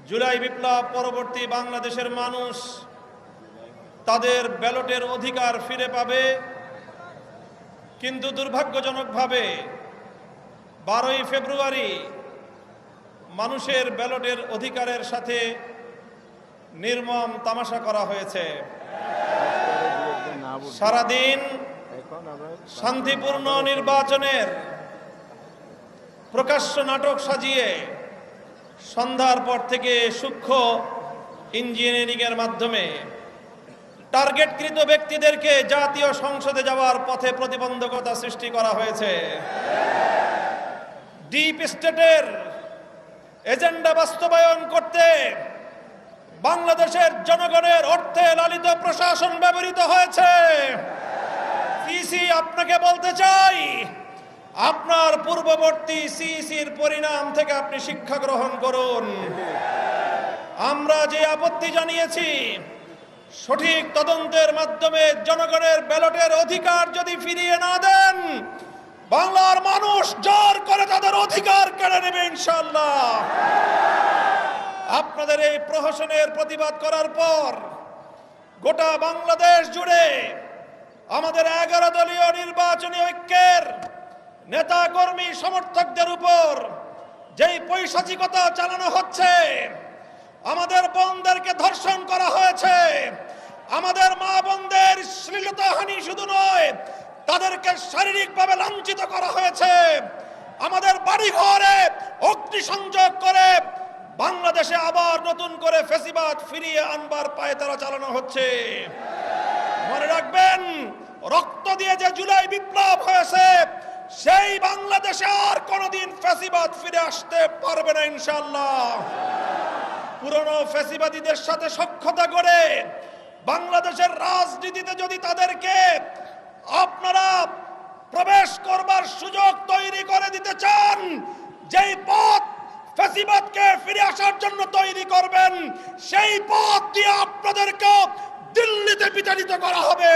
জুলাই বিপ্লব পরবর্তী বাংলাদেশের মানুষ তাদের ব্যালটের অধিকার ফিরে পাবে, কিন্তু দুর্ভাগ্যজনকভাবে 12ই ফেব্রুয়ারি মানুষের ব্যালটের অধিকারের সাথে নির্মম তামাশা করা হয়েছে। সারাদিন শান্তিপূর্ণ নির্বাচনের প্রকাশ্য নাটক সাজিয়ে সন্ধ্যার পর থেকে সূক্ষ্ম ইঞ্জিনিয়ারিংয়ের মাধ্যমে টার্গেটকৃত ব্যক্তিদেরকে জাতীয় সংসদে যাওয়ার পথে প্রতিবন্ধকতা সৃষ্টি করা হয়েছে। ডিপ স্টেটের এজেন্ডা বাস্তবায়ন করতে বাংলাদেশের জনগণের অর্থে লালিত প্রশাসন ব্যবহৃত হয়েছে। সিসি, আপনাকে বলতে চাই, আপনার পূর্ববর্তী সিসির পরিণাম থেকে আপনি শিক্ষা গ্রহণ করুন। আমরা যে আপত্তি জানিয়েছি, সঠিক তদন্তের মাধ্যমে জনগণের ব্যালটের অধিকার যদি ফিরিয়ে না দেন, বাংলার মানুষ জোর করে তাদের অধিকার কেড়ে নেবে ইনশাআল্লাহ। আপনাদের এই প্রহসনের প্রতিবাদ করার পর গোটা বাংলাদেশ জুড়ে আমাদের 11 দলীয় নির্বাচনী ঐক্যের নেতা কর্মী সমর্থকদের উপর যেই পৈশাচিকতা চালানো হচ্ছে, আমাদের বোনদেরকে ধর্ষণ করা হয়েছে, আমাদের মা বোনদের শ্লীলতাহানি শুধু নয়, তাদেরকে শারীরিকভাবে লাঞ্ছিত করা হয়েছে, আমাদের বাড়িঘরে অগ্নিসংযোগ করে বাংলাদেশে আবার নতুন করে ফ্যাসিবাদ ফিরিয়ে আনবার পায়তারা চালানো হচ্ছে। মনে রাখবেন, রক্ত দিয়ে যে জুলাই বিপ্লব হয়েছে, সেই বাংলাদেশে আর কোনোদিন ফ্যাসিবাদ ফিরে আসতে পারবে না ইনশাআল্লাহ। পুরনো ফ্যাসিবাদীদের সাথে সখ্যতা করে বাংলাদেশের রাজনীতিতে যদি তাদেরকে আপনারা প্রবেশ করবার সুযোগ তৈরি করে দিতে চান, যেই পথ ফ্যাসিবাদকে ফিরে আসার জন্য তৈরি করবেন, সেই পথ দিয়ে আপনাদেরকে দিল্লিতে বিতাড়িত করা হবে।